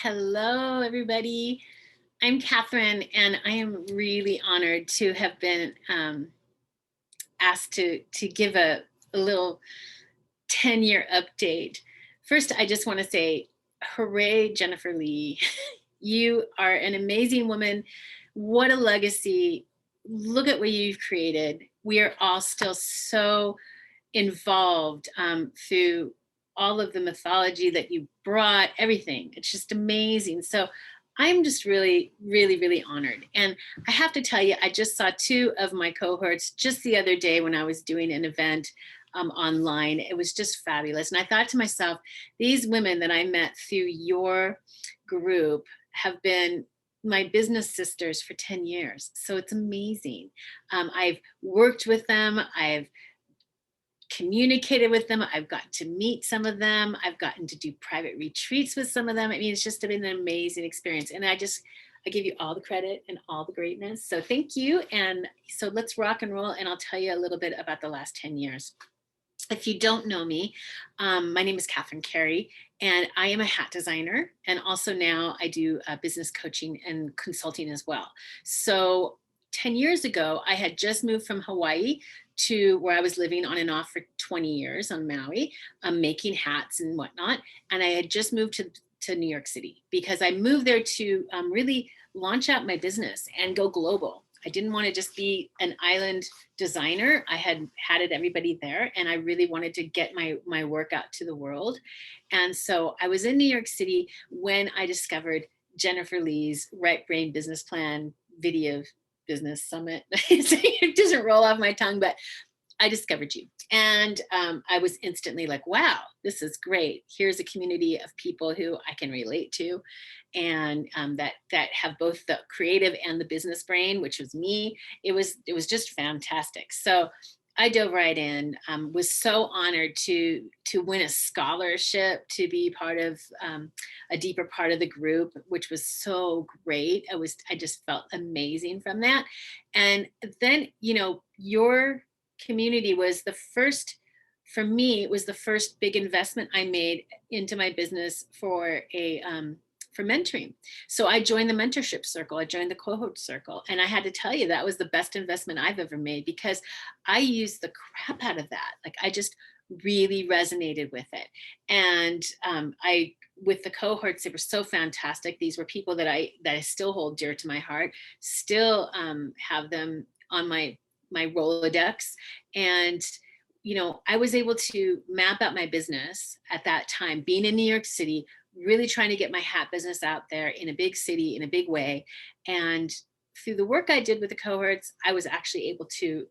Hello, everybody. I'm Katherine, and I am really honored to have been asked to give a little 10-year update. First, I just want to say, hooray, Jennifer Lee. You are an amazing woman. What a legacy. Look at what you've created. We are all still so involved through all of the mythology that you brought, everything. It's just amazing. So I'm just really, really, really honored. And I have to tell you, I just saw two of my cohorts just the other day when I was doing an event online. It was just fabulous. And I thought to myself, these women that I met through your group have been my business sisters for 10 years. So it's amazing. I've worked with them. I've communicated with them. I've gotten to meet some of them. I've gotten to do private retreats with some of them. I mean, it's just been an amazing experience. And I give you all the credit and all the greatness. So thank you. And so let's rock and roll. And I'll tell you a little bit about the last 10 years. If you don't know me, my name is Katherine Carey, and I am a hat designer. And also now I do business coaching and consulting as well. So 10 years ago, I had just moved from Hawaii to where I was living on and off for 20 years on Maui, making hats and whatnot. And I had just moved to New York City because I moved there to really launch out my business and go global. I didn't want to just be an island designer. I had everybody there, and I really wanted to get my work out to the world. And so I was in New York City when I discovered Jennifer Lee's Right Brain Business Plan Video Business Summit. It doesn't roll off my tongue, but I discovered you. And I was instantly like, wow, this is great. Here's a community of people who I can relate to, and that have both the creative and the business brain, which was me. It was just fantastic. So I dove right in, was so honored to win a scholarship to be part of a deeper part of the group, which was so great. I just felt amazing from that. And then, your community was the first, for me, it was the first big investment I made into my business for mentoring. So I joined the mentorship circle. I joined the cohort circle. And I had to tell you, that was the best investment I've ever made because I used the crap out of that. Like I just really resonated with it. And with the cohorts, they were so fantastic. These were people that I still hold dear to my heart, still have them on my Rolodex. And I was able to map out my business at that time, being in New York City, really trying to get my hat business out there in a big city, in a big way. And through the work I did with the cohorts, I was actually able to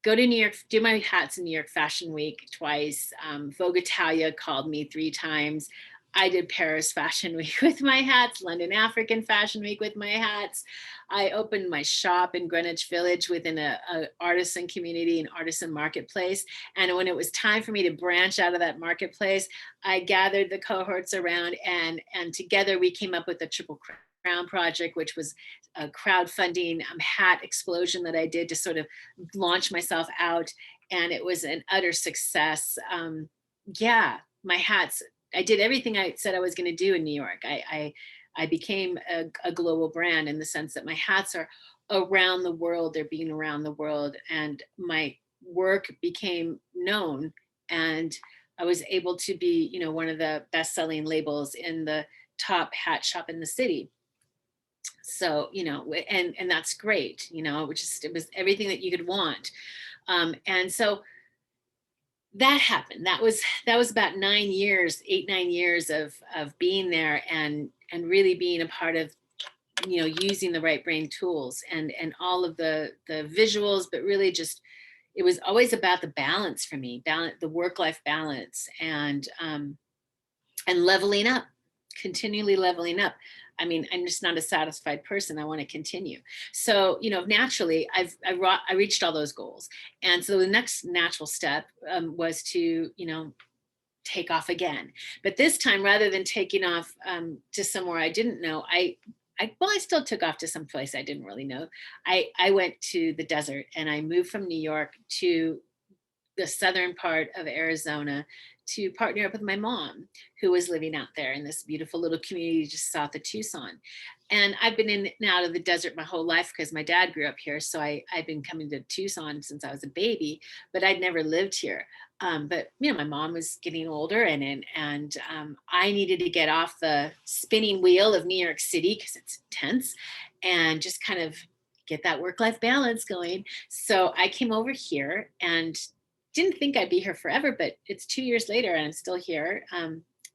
go to New York, do my hats in New York Fashion Week twice. Vogue Italia called me 3 times. I did Paris Fashion Week with my hats, London African Fashion Week with my hats. I opened my shop in Greenwich Village within a artisan community, an artisan marketplace. And when it was time for me to branch out of that marketplace, I gathered the cohorts around, and together we came up with the Triple Crown Project, which was a crowdfunding hat explosion that I did to sort of launch myself out. And it was an utter success. My hats, I did everything I said I was going to do in New York. I became a global brand in the sense that my hats are around the world. They're being around the world, and my work became known, and I was able to be, one of the best-selling labels in the top hat shop in the city. So, and that's great, it was everything that you could want. And so that happened. That was about 9 years, 8-9 years of being there and really being a part of, using the right brain tools and all of the visuals, but really just, it was always about the balance for me, the work-life balance, and leveling up, continually leveling up. I mean, I'm just not a satisfied person. I want to continue. So, naturally, I reached all those goals. And so the next natural step was to, take off again. But this time, rather than taking off to somewhere I didn't know, I still took off to some place I didn't really know. I went to the desert, and I moved from New York to the southern part of Arizona to partner up with my mom, who was living out there in this beautiful little community just south of Tucson. And I've been in and out of the desert my whole life because my dad grew up here. So I've been coming to Tucson since I was a baby, but I'd never lived here. But my mom was getting older, and I needed to get off the spinning wheel of New York City because it's intense, and just kind of get that work-life balance going. So I came over here and didn't think I'd be here forever, but it's 2 years later and I'm still here,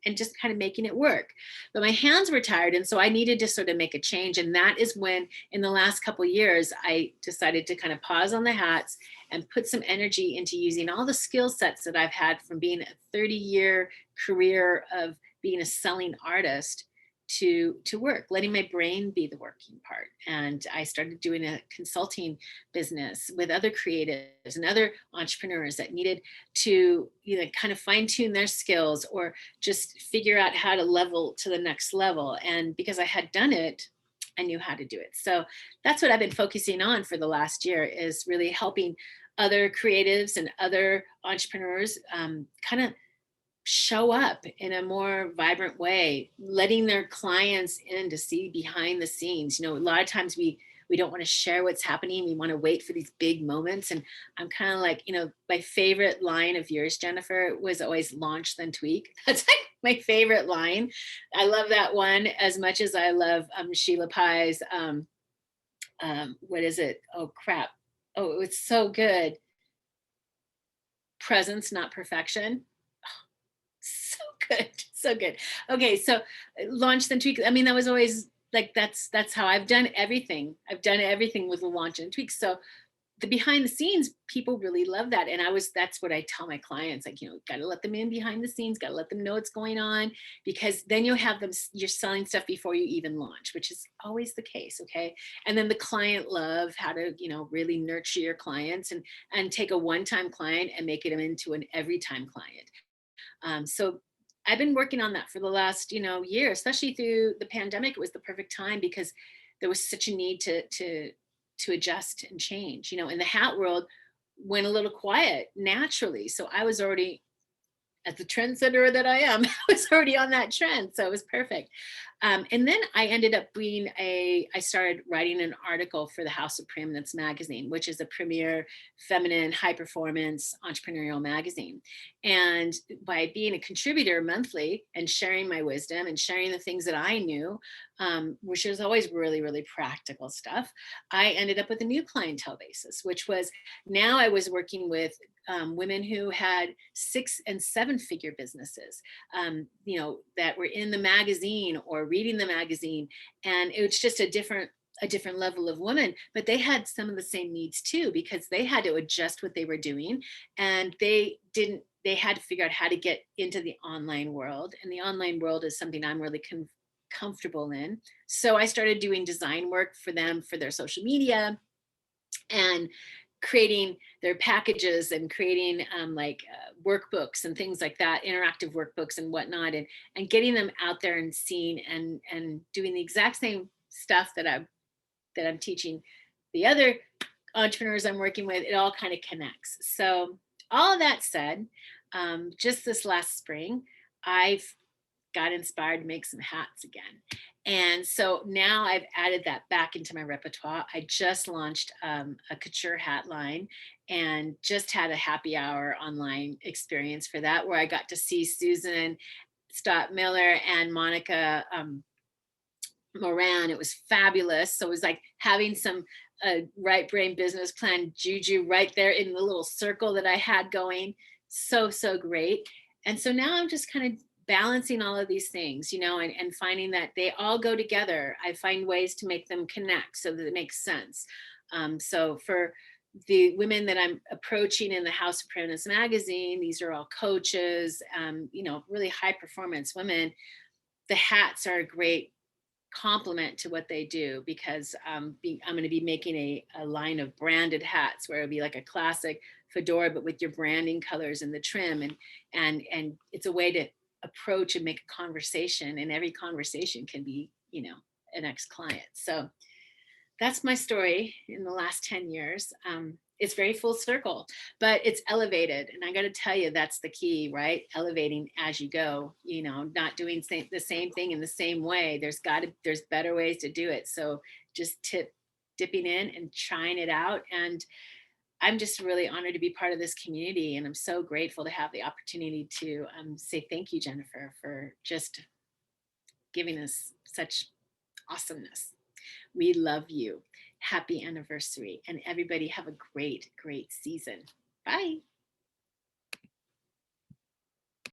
and just kind of making it work. But my hands were tired, and so I needed to sort of make a change. And that is when, in the last couple of years, I decided to kind of pause on the hats and put some energy into using all the skill sets that I've had from being a 30-year career of being a selling artist to work, letting my brain be the working part. And I started doing a consulting business with other creatives and other entrepreneurs that needed to kind of fine tune their skills or just figure out how to level to the next level. And because I had done it, I knew how to do it. So that's what I've been focusing on for the last year, is really helping other creatives and other entrepreneurs kind of show up in a more vibrant way, letting their clients in to see behind the scenes. A lot of times we don't want to share what's happening. We want to wait for these big moments. And I'm kind of like, my favorite line of yours, Jennifer, was always launch then tweak. That's like my favorite line. I love that one as much as I love Sheila Pye's, what is it? Oh, crap. Oh, it's so good. Presence, not perfection. So good. So good. Okay. So launch then tweak. I mean, that was always like, that's how I've done everything. I've done everything with the launch and tweak. So the behind the scenes, people really love that. And that's what I tell my clients, like, got to let them in behind the scenes, got to let them know what's going on, because then you'll have them, you're selling stuff before you even launch, which is always the case. Okay. And then the client love how to, really nurture your clients and take a one-time client and make it into an every time client. So I've been working on that for the last, year, especially through the pandemic. It was the perfect time because there was such a need to adjust and change. In the hat world, went a little quiet naturally. So I was already, as the trendsetter that I am, I was already on that trend. So it was perfect. And then I ended up I started writing an article for the House of Preeminence magazine, which is a premier feminine high performance entrepreneurial magazine. And by being a contributor monthly and sharing my wisdom and sharing the things that I knew, which was always really, really practical stuff, I ended up with a new clientele basis, which was, now I was working with women who had 6 and 7 figure businesses, that were in the magazine or reading the magazine. And it was just a different level of women, but they had some of the same needs too, because they had to adjust what they were doing. And they had to figure out how to get into the online world. And the online world is something I'm really comfortable in. So I started doing design work for them for their social media and creating their packages and creating workbooks and things like that, interactive workbooks and whatnot, and getting them out there and seen and doing the exact same stuff that I'm teaching the other entrepreneurs I'm working with. It all kind of connects. So all of that said, just this last spring, I've got inspired to make some hats again. And so now I've added that back into my repertoire. I just launched a couture hat line and just had a happy hour online experience for that, where I got to see Susan Stott Miller and Monica Moran. It was fabulous. So it was like having some right brain business plan juju right there in the little circle that I had going. So great. And so now I'm just kind of balancing all of these things, and finding that they all go together. I find ways to make them connect so that it makes sense. So for the women that I'm approaching in the House of Preeminence magazine, these are all coaches, really high performance women. The hats are a great complement to what they do, because I'm going to be making a line of branded hats where it'll be like a classic fedora, but with your branding colors and the trim, and it's a way to approach and make a conversation, and every conversation can be, an ex-client. So that's my story in the last 10 years. It's very full circle, but it's elevated. And I got to tell you, that's the key, right? Elevating as you go, not doing the same thing in the same way. There's better ways to do it. So just dipping in and trying it out. And I'm just really honored to be part of this community. And I'm so grateful to have the opportunity to say thank you, Jennifer, for just giving us such awesomeness. We love you. Happy anniversary. And everybody have a great, great season. Bye.